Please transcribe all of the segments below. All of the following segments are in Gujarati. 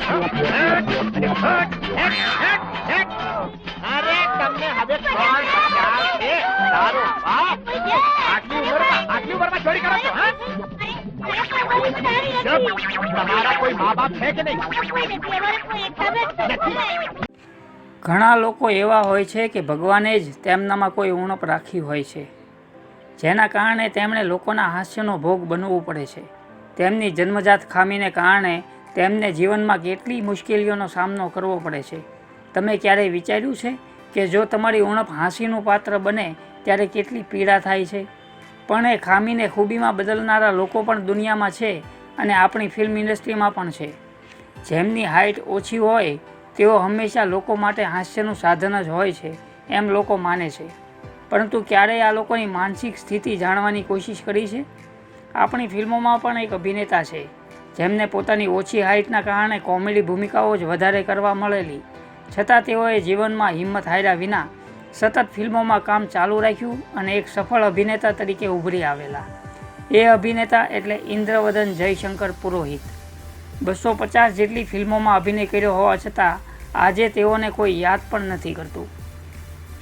અરે તમને હવે કોણ સમજાવશે? તારો બાપ આટલી ઉંમરમાં ચોરી કરો છો? તમારા કોઈ મા બાપ છે કે નહીં? ઘણા લોકો એવા હોય છે કે ભગવાને જ તેમનામાં કોઈ ઉણપ રાખી હોય છે, જેના કારણે તેમણે લોકોના હાસ્યનો ભોગ બનવું પડે છે. તેમની જન્મજાત ખામીને કારણે તેમને જીવનમાં કેટલી મુશ્કેલીઓનો સામનો કરવો પડે છે. તમે ક્યારેય વિચાર્યું છે કે જો તમારી ઉણપ હાંસીનું પાત્ર બને ત્યારે કેટલી પીડા થાય છે? પણ એ ખામીને ખૂબીમાં બદલનારા લોકો પણ દુનિયામાં છે અને આપણી ફિલ્મ ઇન્ડસ્ટ્રીમાં પણ છે. જેમની હાઇટ ઓછી હોય તેઓ હંમેશા લોકો માટે હાસ્યનું સાધન જ હોય છે એમ લોકો માને છે. પરંતુ ક્યારેય આ લોકોની માનસિક સ્થિતિ જાણવાની કોશિશ કરી છે? આપણી ફિલ્મોમાં પણ એક અભિનેતા છે જેમને પોતાની ઓછી હાઇટના કારણે કોમેડી ભૂમિકાઓ જ વધારે કરવા મળેલી, છતાં તેઓએ જીવનમાં હિંમત હાર્યા વિના સતત ફિલ્મોમાં કામ ચાલુ રાખ્યું અને એક સફળ અભિનેતા તરીકે ઉભરી આવેલા. એ અભિનેતા એટલે ઇન્દ્રવદન જયશંકર પુરોહિત. 250 જેટલી ફિલ્મોમાં અભિનય કર્યો હોવા છતાં આજે તેઓને કોઈ યાદ પણ નથી કરતું.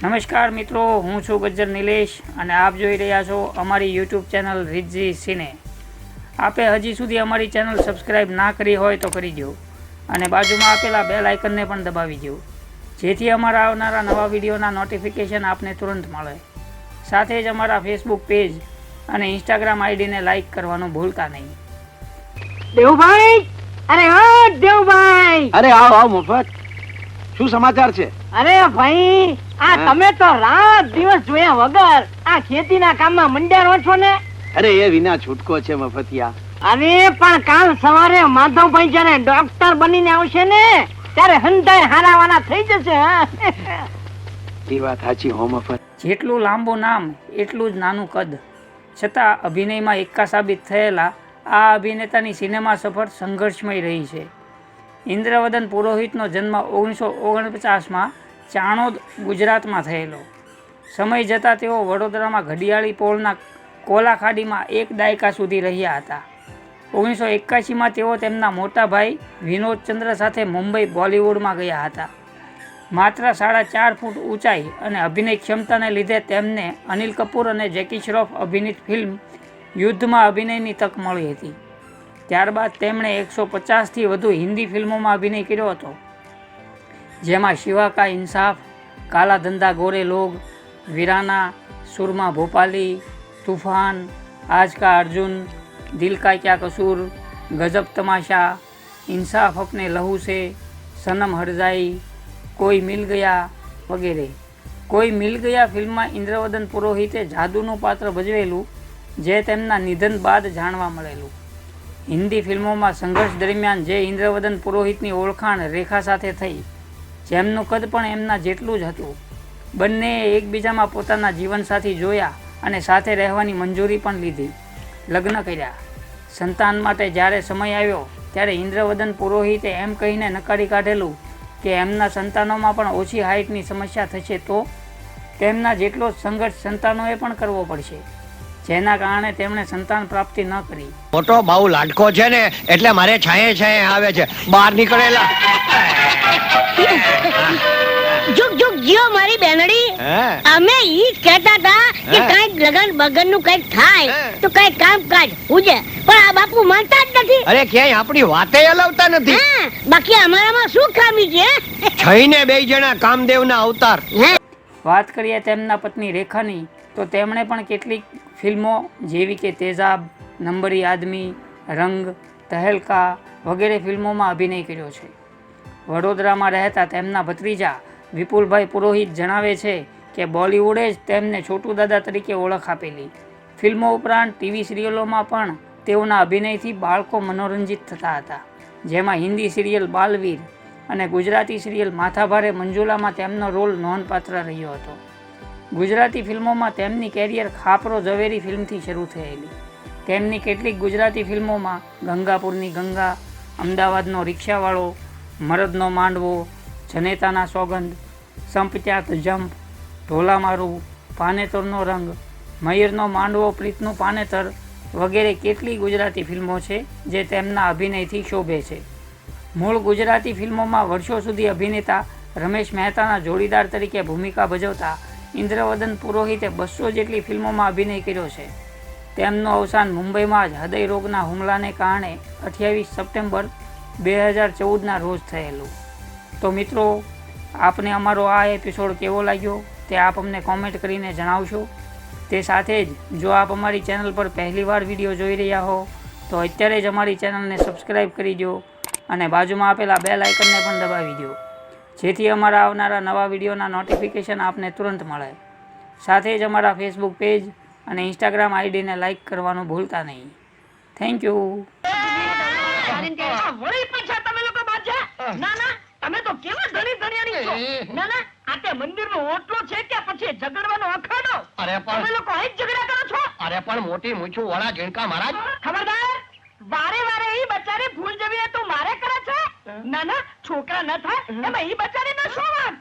નમસ્કાર મિત્રો, હું છું ગજ્જર નિલેશ અને આપ જોઈ રહ્યા છો અમારી યુટ્યુબ ચેનલ રિદ્ધિ સિને. આપે હજી સુધી અમારી ચેનલ સબસ્ક્રાઈબ ના કરી હોય તો કરી દો અને બાજુમાં આપેલા બેલ આઇકનને પણ દબાવી દો, જેથી અમારા આવનારા નવા વિડીયોના નોટિફિકેશન આપને તુરંત મળે. સાથે જ અમારા ફેસબુક પેજ અને ઇન્સ્ટાગ્રામ આઈડીને લાઇક કરવાનું ભૂલતા નહીં. દેવભાઈ, અરે હા દેવભાઈ. અરે આવ મફત, શું સમાચાર છે? અરે ભાઈ, આ તમે તો રાત દિવસ જોયા વગર આ ખેતીના કામમાં મંડ્યા છો ને? અરે એ વિના છૂટકો છે મફતિયા. અરે પણ કાલ સવારે માધવભાઈ જયારે ડોક્ટર બનીને આવશે ને ત્યારે હંધાય હારાવાના થઈ જશે. એ વાત સાચી હો મફત. જેટલું લાંબુ નામ એટલું જ નાનું કદ, છતાં અભિનયમાં એક્કા સાબિત થયેલા આ અભિનેતાની સિનેમા સફર સંઘર્ષમય રહી છે. ઇન્દ્રવદન પુરોહિતનો જન્મ 1949માં ચાણોદ, ગુજરાતમાં થયેલો. સમય જતાં તેઓ વડોદરામાં ઘડિયાળી પોળના કોલા ખાડીમાં એક દાયકા સુધી રહ્યા હતા. 1981માં તેઓ તેમના મોટા ભાઈ વિનોદ ચંદ્ર સાથે મુંબઈ બોલિવૂડમાં ગયા હતા. માત્ર 4.5 ફૂટ ઊંચાઈ અને અભિનય ક્ષમતાને લીધે તેમને અનિલ કપૂર અને જેકી શ્રોફ અભિનીત ફિલ્મ યુદ્ધમાં અભિનયની તક મળી હતી. ત્યારબાદ તેમણે 150થી વધુ હિન્દી ફિલ્મોમાં અભિનય કર્યો હતો, જેમાં શિવા કા ઇન્સાફ, કાલા ધંધા ગોરે લોગ, વીરાના, સુरमा ભોપાલી, તूफान, आज का अर्जुन, दिल का क्या कसूर, गजब तमाशा, इंसाफ अपने लहू से, सनम हट जाई, કોઈ મિલ ગયા વગેરે. કોઈ મિલ ગયા ફિલ્મમાં ઇન્દ્રવદન પુરોહિતે જાદુનું પાત્ર ભજવેલું, જે તેમના નિધન બાદ જાણવા મળેલું. હિન્દી ફિલ્મોમાં સંઘર્ષ દરમિયાન જે ઇન્દ્રવદન પુરોહિતની ઓળખાણ રેખા સાથે થઈ, જેમનું કદ પણ એમના જેટલું જ હતું. બંનેએ એકબીજામાં પોતાના જીવનસાથી જોયા અને સાથે રહેવાની મંજૂરી પણ લીધી. લગ્ન કર્યા. સંતાન માટે જ્યારે સમય આવ્યો ત્યારે ઇન્દ્રવદન પુરોહિતે એમ કહીને નકારી કાઢેલું કે એમના સંતાનોમાં પણ ઓછી હાઇટની સમસ્યા થશે તો તેમના જેટલો સંઘર્ષ સંતાનોએ પણ કરવો પડશે, જેના કારણે તેમણે સંતાન પ્રાપ્તિ ન કરી. મોટો બહુ લાડકો છે ને એટલે મારે છાંયે છાંયે આવે છે. બહાર નીકળેલા જુગ જુગ જીઓ મારી બેનડી. અમે ઈ કહેતા હતા કે કઈક લગન બગન નું કઈક થાય તો કઈક કામ કાજ ઉજે, પણ આ બાપુ માનતા જ નથી. અરે ક્યાંય આપણી વાતે હલાવતા નથી. બાકી અમારામાં શું ખામી છે? છઈને બે જણા કામદેવના અવતાર. વાત કરીએ તેમના પત્ની રેખાની તો તેમણે પણ કેટલીક ફિલ્મો જેવી કે તેજાબ, નંબરી આદમી, રંગ, તહેલકા વગેરે ફિલ્મોમાં અભિનય કર્યો છે. વડોદરામાં રહેતા તેમના ભત્રીજા વિપુલભાઈ પુરોહિત જણાવે છે કે બોલિવૂડે જ તેમને છોટુ દાદા તરીકે ઓળખ આપેલી. ફિલ્મો ઉપરાંત ટીવી સિરિયલોમાં પણ તેઓના અભિનયથી બાળકો મનોરંજિત થતા હતા, જેમાં હિન્દી સિરિયલ બાલવીર અને ગુજરાતી સિરિયલ માથાભારે મંજુલામાં તેમનો રોલ નોંધપાત્ર રહ્યો હતો. ગુજરાતી ફિલ્મોમાં તેમની કેરિયર ખાપરો ઝવેરી ફિલ્મથી શરૂ થયેલી. તેમની કેટલીક ગુજરાતી ફિલ્મોમાં ગંગાપુરની ગંગા, અમદાવાદનો રિક્ષાવાળો, મરદનો માંડવો, જનેતાના સોગંદ, સંપત્યાત જંપ, ઢોલા મારું, પાનેતરનો રંગ, મયુરનો માંડવો, પ્રીતનું પાનેતર વગેરે કેટલી ગુજરાતી ફિલ્મો છે જે તેમના અભિનયથી શોભે છે. મૂળ ગુજરાતી ફિલ્મોમાં વર્ષો સુધી અભિનેતા રમેશ મહેતાના જોડીદાર તરીકે ભૂમિકા ભજવતા ઇન્દ્રવદન પુરોહિતે 200 જેટલી ફિલ્મોમાં અભિનય કર્યો છે. તેમનું અવસાન મુંબઈમાં જ હૃદય રોગના હુમલાને કારણે 28 સપ્ટેમ્બર 2014ના રોજ થયેલું. તો મિત્રો, આપને અમારો આ એપિસોડ કેવો લાગ્યો તે આપ અમને કોમેન્ટ કરીને જણાવશો. તે સાથે જ જો આપ અમારી ચેનલ પર પહેલીવાર વિડીયો જોઈ રહ્યા હો તો અત્યારે જ અમારી ચેનલને સબસ્ક્રાઈબ કરી દો અને બાજુમાં આપેલા બેલ આઇકનને પણ દબાવી દો, જેથી અમારા આવનારા નવા વિડીયોના નોટિફિકેશન આપને તુરંત મળે. સાથે જ અમારા ફેસબુક પેજ અને ઇન્સ્ટાગ્રામ આઈડીને લાઇક કરવાનું ભૂલતા નહીં. Thank you. વળી પાછા તમે લોકો બાંધ્યા? ના ના, તમે તો કેવા ધણી ધણિયાણી છો. ના ના, આ તે મંદિરનો ઓટલો છે કે પછી ઝઘડવાનો અખાડો? અરે પણ તમે લોકો અહીં જ ઝઘડા કરો છો? અરે પણ મોટી મૂછું વાળા ઝીણકા મહારાજ, ખબરદાર! વારે વારે ઈ બચારી ભૂલ જવી તું મારે કરે છે? ના ના, છોકરા ન થાય એમાં ઈ બચારીનો શું વાંક?